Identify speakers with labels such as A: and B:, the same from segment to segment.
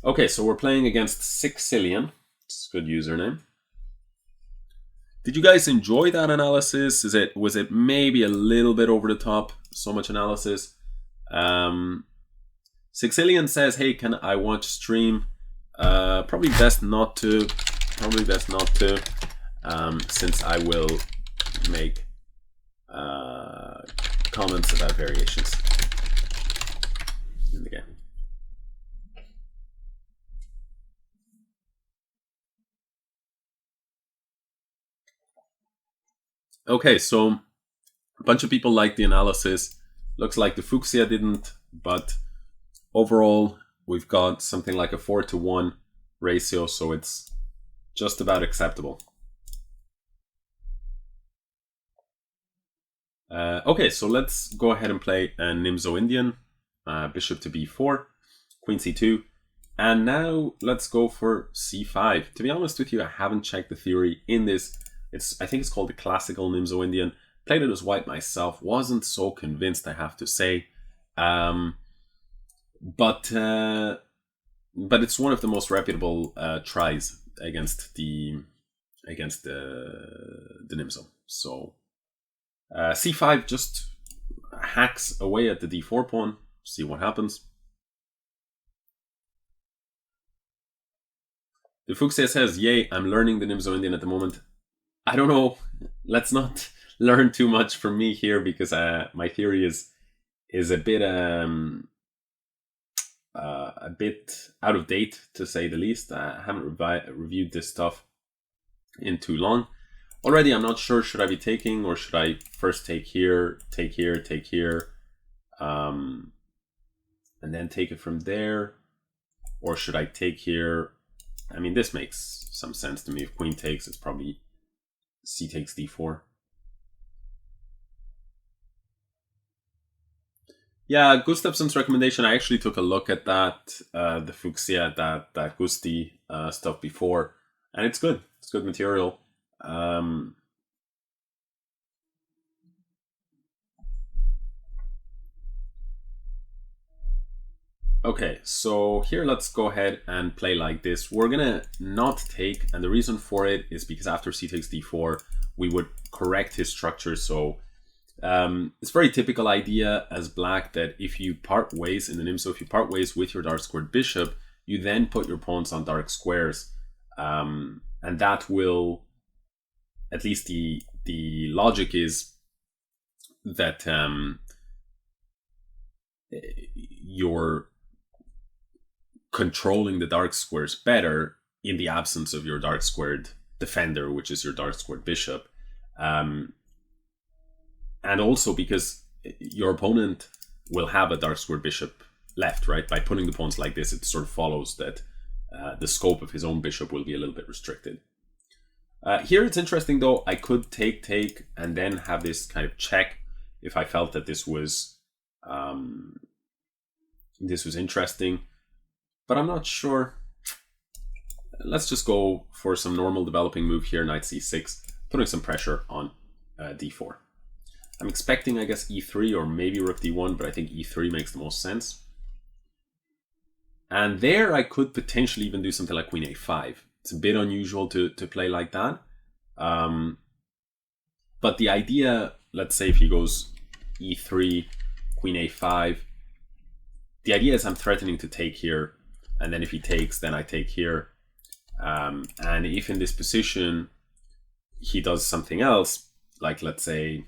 A: Okay, so we're playing against Sickcilian. It's a good username. Did you guys enjoy that analysis? Was it maybe a little bit over the top? So much analysis. Sickcilian says, "Hey, can I watch stream?" Probably best not to. Since I will make comments about variations in the game. Okay, so a bunch of people liked the analysis. Looks like the Fuchsia didn't, but overall we've got something like a 4-to-1 ratio, so it's just about acceptable. Okay, so let's go ahead and play a Nimzo-Indian, bishop to b4, queen c2, and now let's go for c5. To be honest with you, I haven't checked the theory in this. I think it's called the classical Nimzo-Indian. Played it as white myself, wasn't so convinced, I have to say. But it's one of the most reputable tries against the Nimzo. So c5 just hacks away at the d4 pawn. See what happens. The Fuchsia says, "Yay, I'm learning the Nimzo-Indian at the moment." I don't know. Let's not learn too much from me here, because my theory is a bit out of date, to say the least. I haven't reviewed this stuff in too long. Already, I'm not sure, should I be taking, or should I first take here, and then take it from there? Or should I take here? I mean, this makes some sense to me. If queen takes, it's probably c takes d4. Yeah, Gustafsson's recommendation, I actually took a look at that, the Fuchsia, that Gusti stuff before, and it's good. It's good material. Okay, so here let's go ahead and play like this. We're gonna not take, and the reason for it is because after c takes d4, we would correct his structure. So it's a very typical idea as black that if you part ways in the Nimzo, if you part ways with your dark squared bishop, you then put your pawns on dark squares, and that will, at least the logic is that you're controlling the dark squares better in the absence of your dark squared defender, which is your dark squared bishop. And also because your opponent will have a dark squared bishop left, right? By putting the pawns like this, it sort of follows that the scope of his own bishop will be a little bit restricted. Here it's interesting though, I could take, and then have this kind of check if I felt that this was interesting. But I'm not sure. Let's just go for some normal developing move here, knight c6, putting some pressure on d4. I'm expecting, I guess, e3 or maybe rook d1, but I think e3 makes the most sense. And there I could potentially even do something like queen a5. It's a bit unusual to play like that. But the idea, let's say if he goes e3, queen a5, the idea is I'm threatening to take here, and then if he takes, then I take here. And if in this position he does something else, like let's say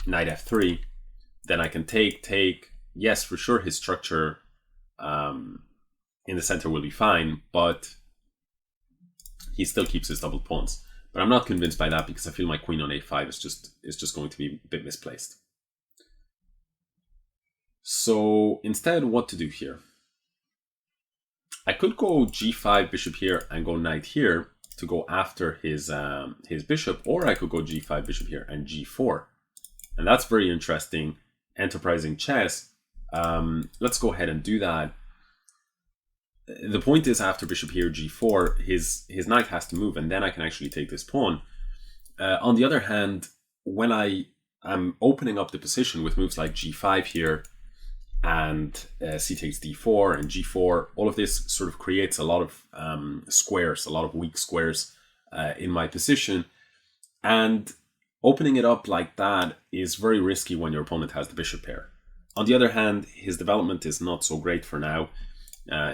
A: knight f3, then I can take. Yes, for sure his structure in the center will be fine, but he still keeps his double pawns. But I'm not convinced by that, because I feel my queen on a5 is just going to be a bit misplaced. So instead, what to do here? I could go g5 bishop here and go knight here to go after his bishop, or I could go g5 bishop here and g4, and that's very interesting, enterprising chess. Let's go ahead and do that. The point is, after bishop here g4, his knight has to move, and then I can actually take this pawn. On the other hand, when I'm opening up the position with moves like g5 here, and c takes d4 and g4. All of this sort of creates a lot of squares, a lot of weak squares in my position. And opening it up like that is very risky when your opponent has the bishop pair. On the other hand, his development is not so great for now.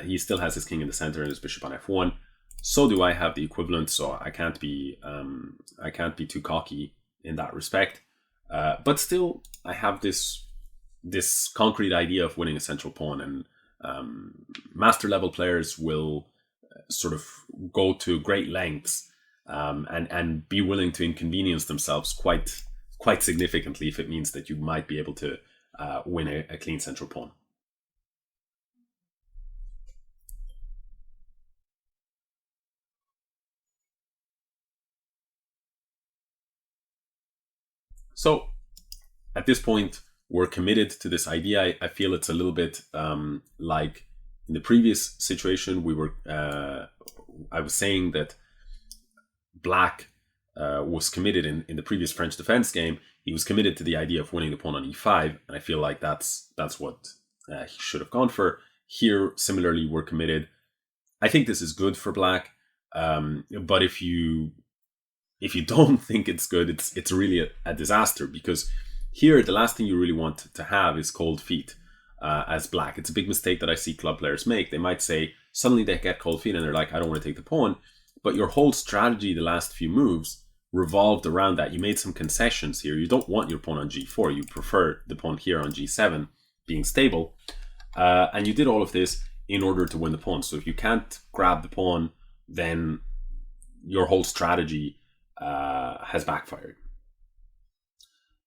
A: He still has his king in the center and his bishop on f1. So do I have the equivalent, so I can't be too cocky in that respect. But still, I have this concrete idea of winning a central pawn, and master level players will sort of go to great lengths and be willing to inconvenience themselves quite significantly if it means that you might be able to win a clean central pawn. So at this point, we're committed to this idea. I feel it's a little bit like in the previous situation, I was saying that Black was committed in the previous French defense game. He was committed to the idea of winning the pawn on e5, and I feel like that's what he should have gone for. Here, similarly, we're committed. I think this is good for Black, but if you don't think it's good, it's really a disaster, because here the last thing you really want to have is cold feet as Black. It's a big mistake that I see club players make. They might say, suddenly they get cold feet and they're like, I don't want to take the pawn. But your whole strategy the last few moves revolved around that. You made some concessions here. You don't want your pawn on g4. You prefer the pawn here on g7 being stable. And you did all of this in order to win the pawn. So if you can't grab the pawn, then your whole strategy has backfired.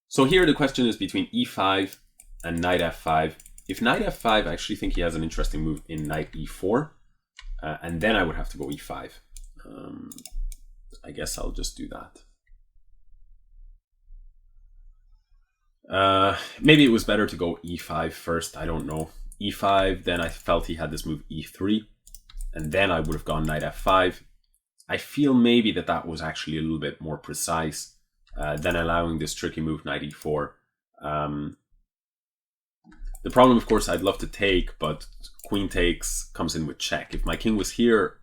A: So here the question is between e5 and knight f5. If knight f5, I actually think he has an interesting move in knight e4. And then I would have to go e5. I guess I'll just do that. Maybe it was better to go e5 first. I don't know. e5, then I felt he had this move e3. And then I would have gone knight f5. I feel maybe that was actually a little bit more precise than allowing this tricky move knight e4. The problem, of course, I'd love to take, but queen takes comes in with check. If my king was here,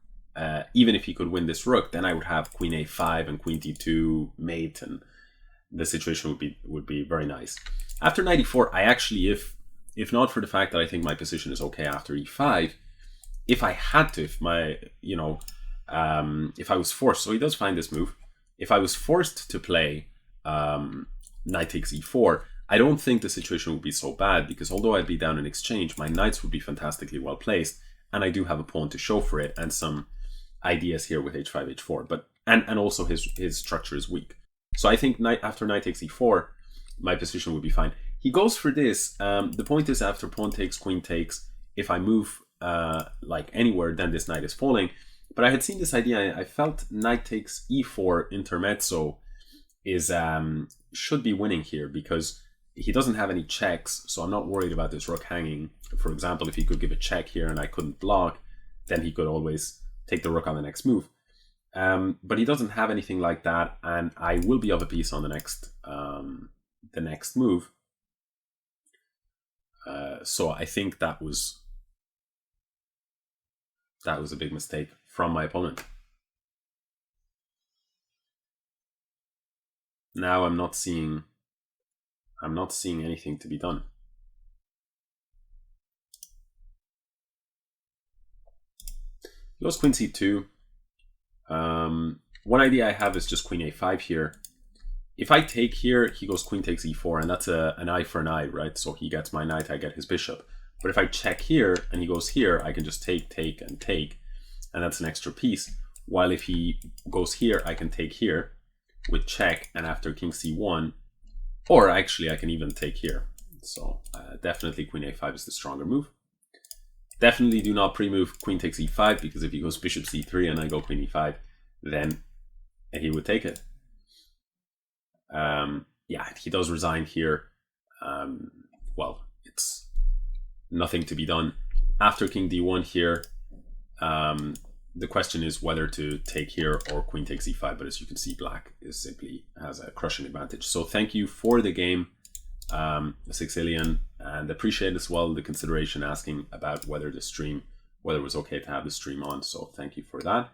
A: even if he could win this rook, then I would have queen a5 and queen d2 mate, and the situation would be very nice. After knight e4, I actually, if not for the fact that I think my position is okay after e5, if I had to, if I was forced, so he does find this move. If I was forced to play knight takes e4, I don't think the situation would be so bad, because although I'd be down in exchange, my knights would be fantastically well placed, and I do have a pawn to show for it, and some ideas here with h5, h4, but and also his structure is weak. So I think after knight takes e4, my position would be fine. He goes for this. The point is, after pawn takes, queen takes, if I move like anywhere, then this knight is falling. But I had seen this idea. I felt knight takes e4 intermezzo is should be winning here, because he doesn't have any checks, so I'm not worried about this rook hanging. For example, if he could give a check here and I couldn't block, then he could always take the rook on the next move. But he doesn't have anything like that, and I will be up a piece on the next move. So I think that was a big mistake from my opponent. Now I'm not seeing anything to be done. He goes queen c2. One idea I have is just queen a5 here. If I take here, he goes queen takes e4, and that's an eye for an eye, right? So he gets my knight, I get his bishop. But if I check here and he goes here, I can just take, and take, and that's an extra piece. While if he goes here, I can take here with check, and after king c1, or actually I can even take here. So definitely queen a5 is the stronger move. Definitely do not pre-move queen takes e5, because if he goes bishop c3 and I go queen e5, then he would take it. Yeah, he does resign here. Well, it's nothing to be done. After king d1 here, the question is whether to take here or queen takes e5, but as you can see, black simply has a crushing advantage. So thank you for the game. Sickcilian, and appreciate as well the consideration asking about whether it was okay to have the stream on. So thank you for that.